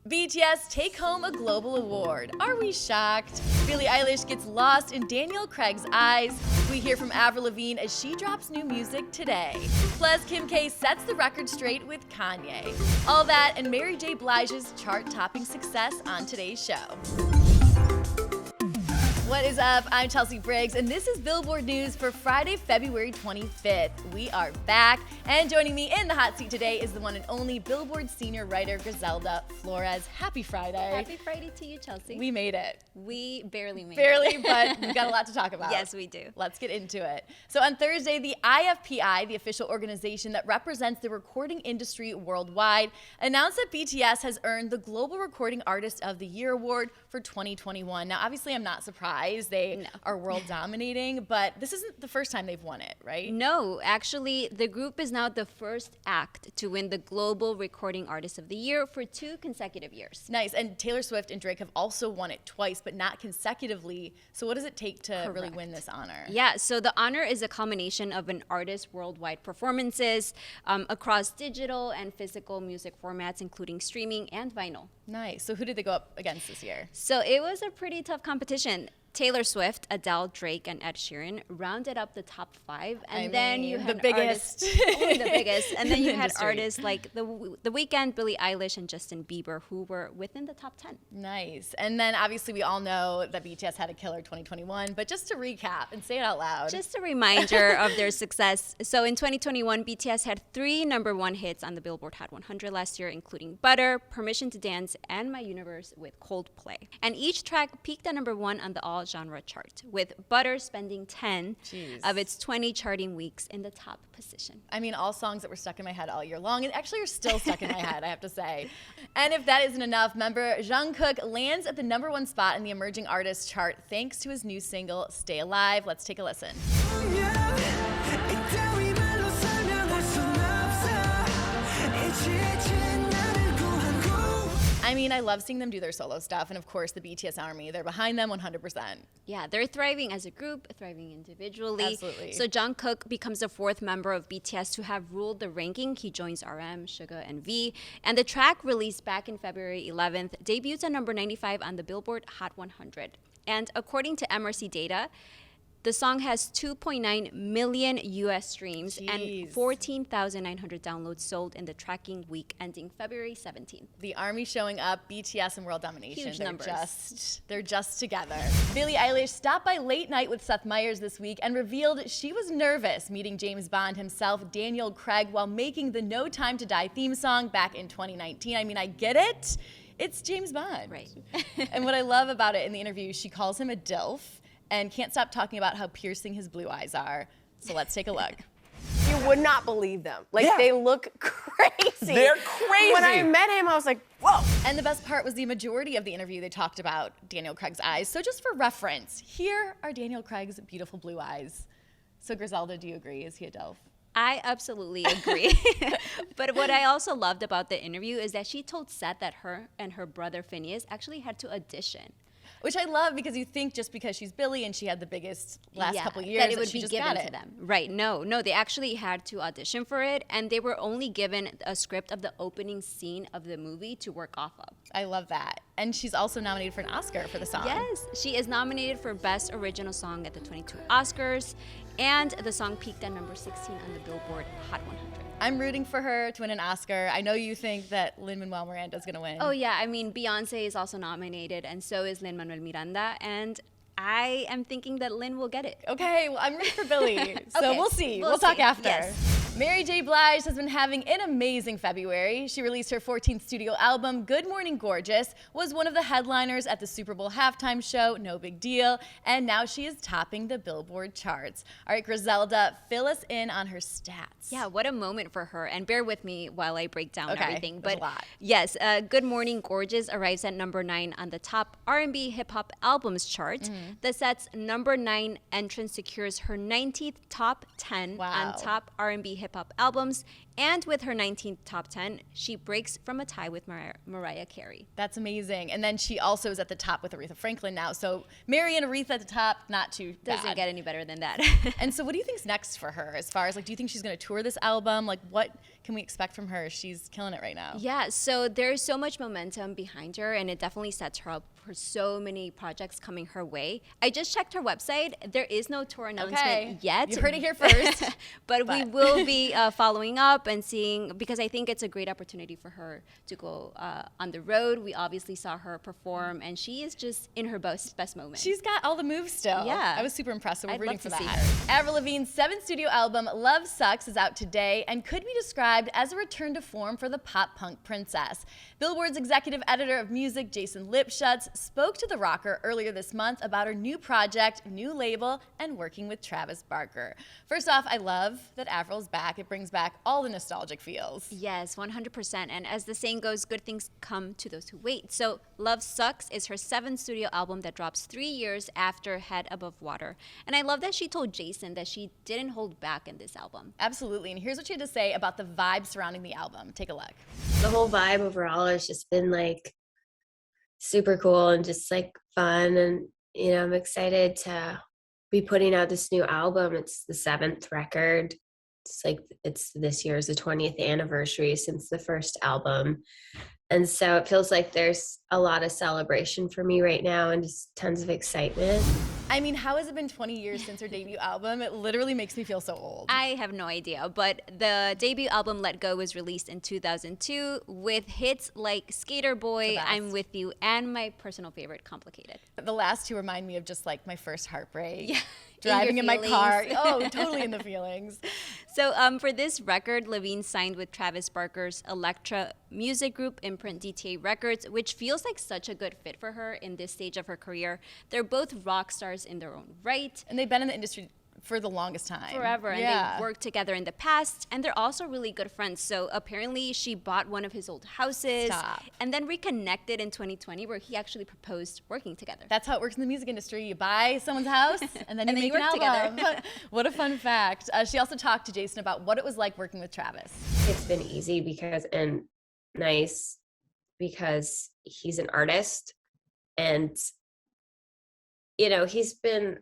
BTS take home a global award. Are we shocked? Billie Eilish gets lost in Daniel Craig's eyes. We hear from Avril Lavigne as she drops new music today. Plus, Kim K sets the record straight with Kanye. All that and Mary J Blige's chart-topping success on today's show. What is up? I'm Chelsea Briggs, and this is Billboard News for Friday, February 25th. We are back, and joining me in the hot seat today is the one and only Billboard senior writer, Griselda Flores. Happy Friday. Happy Friday to you, Chelsea. We made it. We barely made it. Barely, but we've got a lot to talk about. Yes, we do. Let's get into it. So on Thursday, the IFPI, the official organization that represents the recording industry worldwide, announced that BTS has earned the Global Recording Artist of the Year award for 2021. Now, obviously, I'm not surprised. They are world dominating, but this isn't the first time they've won it, right? No, actually, the group is now the first act to win the Global Recording Artist of the Year for 2 consecutive years. Nice. And Taylor Swift and Drake have also won it twice, but not consecutively. So what does it take to really win this honor? Yeah, so the honor is a culmination of an artist's worldwide performances across digital and physical music formats, including streaming and vinyl. Nice. So who did they go up against this year? So it was a pretty tough competition. Taylor Swift, Adele, Drake, and Ed Sheeran rounded up the top 5, and then you had the biggest, only the biggest, and then you had artists like The Weeknd, Billie Eilish, and Justin Bieber, who were within the top 10. Nice. And then obviously we all know that BTS had a killer 2021, but just to recap and say it out loud. Just a reminder of their success. So in 2021, BTS had 3 #1 hits on the Billboard Hot 100 last year, including Butter, Permission to Dance, and My Universe with Coldplay. And each track peaked at #1 on the all-genre chart, with Butter spending 10 of its 20 charting weeks in the top position. I mean, all songs that were stuck in my head all year long, and actually are still stuck in my head, I have to say. And if that isn't enough, member Jungkook lands at the #1 spot in the Emerging Artists chart thanks to his new single, Stay Alive. Let's take a listen. I mean, I love seeing them do their solo stuff, and of course, the BTS Army, they're behind them 100%. Yeah, they're thriving as a group, thriving individually. Absolutely. So Jungkook becomes the 4th member of BTS to have ruled the ranking. He joins RM, Suga, and V. And the track, released back in February 11th, debuts at number 95 on the Billboard Hot 100. And according to MRC data, the song has 2.9 million US streams and 14,900 downloads sold in the tracking week ending February 17th. The Army showing up, BTS and world domination. Huge numbers. They're just together. Billie Eilish stopped by Late Night with Seth Meyers this week and revealed she was nervous meeting James Bond himself, Daniel Craig, while making the No Time to Die theme song back in 2019. I mean, I get it. It's James Bond. Right. And what I love about it in the interview, she calls him a DILF and can't stop talking about how piercing his blue eyes are. So let's take a look. You would not believe them. They look crazy. They're crazy. When I met him, I was like, whoa. And the best part was the majority of the interview, they talked about Daniel Craig's eyes. So just for reference, here are Daniel Craig's beautiful blue eyes. So Griselda, do you agree? Is he a DILF? I absolutely agree. But what I also loved about the interview is that she told Seth that her and her brother Phineas actually had to audition. Which I love, because you think just because she's Billie and she had the biggest last couple years that it would she be just given got to it. them. Right, no, they actually had to audition for it, and they were only given a script of the opening scene of the movie to work off of. I love that. And she's also nominated for an Oscar for the song. Yes, she is nominated for Best Original Song at the 22 Oscars, and the song peaked at number 16 on the Billboard Hot 100. I'm rooting for her to win an Oscar. I know you think that Lin-Manuel Miranda's gonna win. Oh yeah, I mean, Beyonce is also nominated, and so is Lin-Manuel Miranda, and I am thinking that Lin will get it. Okay, well, I'm rooting for Billie, so Okay, we'll see. we'll We'll talk see. after. Yes. Mary J Blige has been having an amazing February. She released her 14th studio album, Good Morning Gorgeous, was one of the headliners at the Super Bowl halftime show, no big deal, and now she is topping the Billboard charts. All right, Griselda, fill us in on her stats. Yeah, what a moment for her, and bear with me while I break down everything. There's But a lot. yes, Good Morning Gorgeous arrives at number 9 on the top R&B hip hop albums chart. The set's number 9 entrance secures her 19th top 10 Wow. on top R&B hip hop albums And with her 19th top 10, she breaks from a tie with Mariah Carey. That's amazing. And then she also is at the top with Aretha Franklin now. So Mary and Aretha at the top, not too bad. Doesn't get any better than that. And so what do you think's next for her as far as, like, do you think she's going to tour this album? Like, what can we expect from her? She's killing it right now. Yeah, so there's so much momentum behind her, and it definitely sets her up for so many projects coming her way. I just checked her website. There is no tour announcement yet. You heard it here first. but we will be following up and seeing, because I think it's a great opportunity for her to go on the road. We obviously saw her perform, and she is just in her best moment. She's got all the moves still. Yeah. I was super impressed, so we're I'd rooting love for to see that. her. Avril Lavigne's 7th studio album, Love Sucks, is out today and could be described as a return to form for the pop-punk princess. Billboard's executive editor of music, Jason Lipschutz, spoke to the rocker earlier this month about her new project, new label, and working with Travis Barker. First off, I love that Avril's back. It brings back all the nostalgic feels. Yes, 100%. And as the saying goes, good things come to those who wait. So Love Sucks is her 7th studio album that drops 3 years after Head Above Water. And I love that she told Jason that she didn't hold back in this album. Absolutely. And here's what she had to say about the vibe surrounding the album. Take a look. The whole vibe overall has just been like super cool and just like fun. And, you know, I'm excited to be putting out this new album. It's the 7th record. It's this year's the 20th anniversary since the first album. And so it feels like there's a lot of celebration for me right now and just tons of excitement. I mean, how has it been 20 years since her debut album? It literally makes me feel so old. I have no idea, but the debut album Let Go was released in 2002 with hits like Skater Boy, I'm With You, and my personal favorite, Complicated. The last two remind me of just like my first heartbreak. Yeah. Driving in my car. feelings. Oh, totally in the feelings. So for this record, Lavigne signed with Travis Barker's Elektra music group, Imprint DTA Records, which feels like such a good fit for her in this stage of her career. They're both rock stars in their own right. And they've been in the industry for the longest time. Forever. And they've worked together in the past, and they're also really good friends. So apparently she bought one of his old houses and then reconnected in 2020 where he actually proposed working together. That's how it works in the music industry. You buy someone's house and then you make work an album. together. What a fun fact. She also talked to Jason about what it was like working with Travis. It's been easy and nice because he's an artist, and, you know, he's been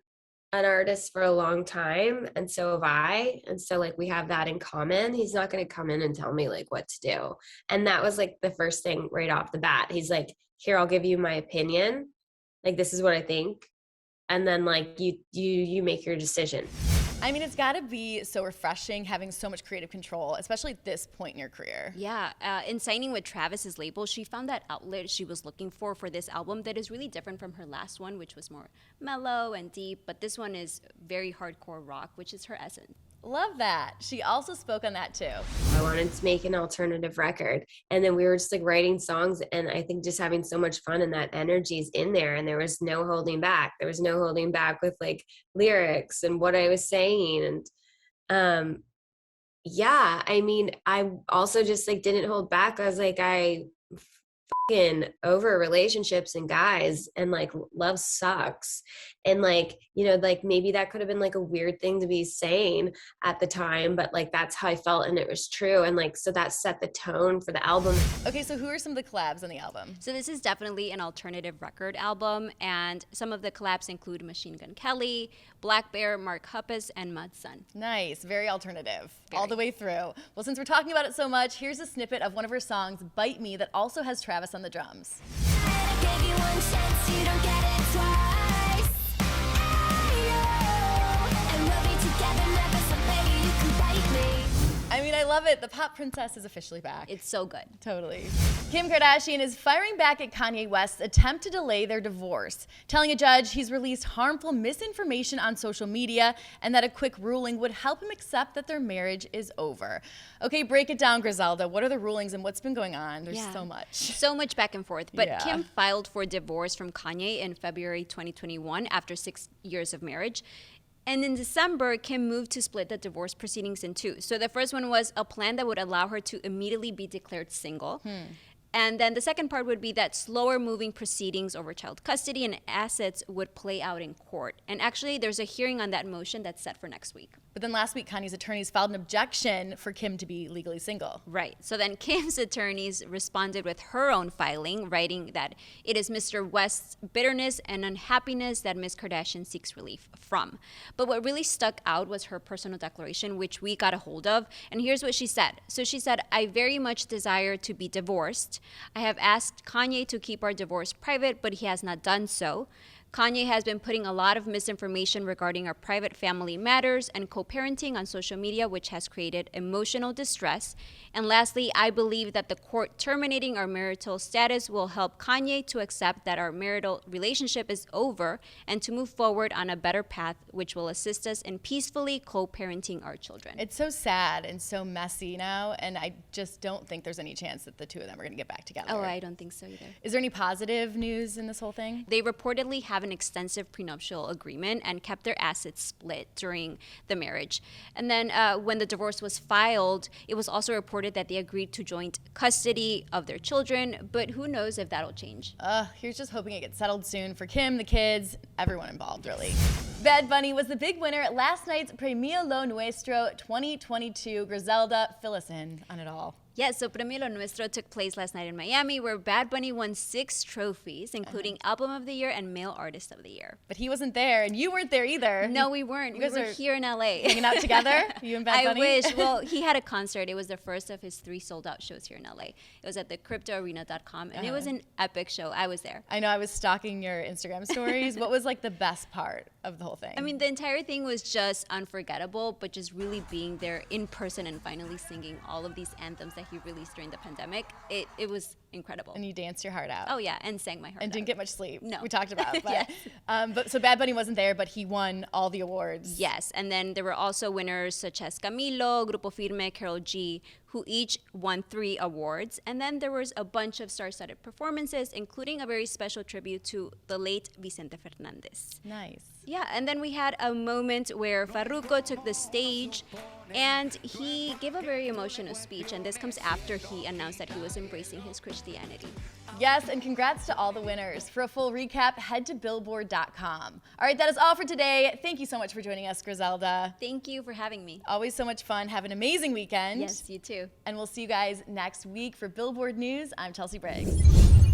an artist for a long time, and so have I, and so like we have that in common. He's not going to come in and tell me like what to do, and that was like the first thing right off the bat. He's like, here, I'll give you my opinion, like this is what I think, and then like you make your decision. I mean, it's got to be so refreshing having so much creative control, especially at this point in your career. Yeah, in signing with Travis's label, she found that outlet she was looking for this album that is really different from her last one, which was more mellow and deep, but this one is very hardcore rock, which is her essence. Love that. She also spoke on that too. I wanted to make an alternative record, and then we were just like writing songs, and I think just having so much fun, and that energy is in there, and there was no holding back. There was no holding back with like lyrics and what I was saying, and yeah, I mean, I also just like didn't hold back. I was like, I fucking over relationships and guys, and like love sucks, and like, you know, like maybe that could have been like a weird thing to be saying at the time, but like that's how I felt, and it was true, and like so that set the tone for the album. Okay, so who are some of the collabs on the album? So this is definitely an alternative record album, and some of the collabs include Machine Gun Kelly, Black Bear, Mark Hoppus, and Mudson. Nice, very alternative, all the way through. Well, since we're talking about it so much, here's a snippet of one of her songs, Bite Me, that also has Travis on the drums. I gave you one chance, you don't get it twice. And we'll be together never, so baby, you can bite me. I mean, I love it. The pop princess is officially back. It's so good. Totally. Kim Kardashian is firing back at Kanye West's attempt to delay their divorce, telling a judge he's released harmful misinformation on social media and that a quick ruling would help him accept that their marriage is over. Okay, break it down, Griselda. What are the rulings and what's been going on? There's so much. So much back and forth. But Yeah. Kim filed for divorce from Kanye in February 2021 after 6 years of marriage. And in December, Kim moved to split the divorce proceedings in two. So the first one was a plan that would allow her to immediately be declared single. And then the second part would be that slower moving proceedings over child custody and assets would play out in court. And actually, there's a hearing on that motion that's set for next week. But then last week, Kanye's attorneys filed an objection for Kim to be legally single. Right. So then Kim's attorneys responded with her own filing, writing that it is Mr. West's bitterness and unhappiness that Ms. Kardashian seeks relief from. But what really stuck out was her personal declaration, which we got a hold of. And here's what she said. So she said, I very much desire to be divorced. I have asked Kanye to keep our divorce private, but he has not done so. Kanye has been putting a lot of misinformation regarding our private family matters and co-parenting on social media, which has created emotional distress. And lastly, I believe that the court terminating our marital status will help Kanye to accept that our marital relationship is over and to move forward on a better path, which will assist us in peacefully co-parenting our children. It's so sad and so messy now, and I just don't think there's any chance that the two of them are going to get back together. Oh, I don't think so either. Is there any positive news in this whole thing? They reportedly have an extensive prenuptial agreement and kept their assets split during the marriage. And then when the divorce was filed, it was also reported that they agreed to joint custody of their children, but who knows if that'll change. Here's just hoping it gets settled soon for Kim, the kids, everyone involved, really. Bad Bunny was the big winner at last night's Premio Lo Nuestro 2022. Griselda, fill us in on it all. Yes, so Premio Lo Nuestro took place last night in Miami, where Bad Bunny won 6 trophies, including Album of the Year and Male Artist of the Year. But he wasn't there, and you weren't there either. No, we weren't. You We guys were are here in LA. hanging out together, you and Bad Bunny? I wish. Well, he had a concert. It was the first of his 3 sold-out shows here in LA. It was at the cryptoarena.com, and it was an epic show. I was there. I know, I was stalking your Instagram stories. What was like the best part of the whole thing? I mean, the entire thing was just unforgettable, but just really being there in person and finally singing all of these anthems that he released during the pandemic, it was incredible. And you danced your heart out. Oh yeah, and sang my heart And out. didn't get much sleep. No. We talked about. But, Yes. but so Bad Bunny wasn't there, but he won all the awards. Yes, and then there were also winners such as Camilo, Grupo Firme, Karol G, who each won 3 awards. And then there was a bunch of star-studded performances, including a very special tribute to the late Vicente Fernandez. Nice. Yeah, and then we had a moment where Farruko took the stage and he gave a very emotional speech, and this comes after he announced that he was embracing his Christianity. Yes, and congrats to all the winners. For a full recap, head to billboard.com. All right, that is all for today. Thank you so much for joining us, Griselda. Thank you for having me. Always so much fun. Have an amazing weekend. Yes, you too. And we'll see you guys next week for Billboard News. I'm Chelsea Briggs.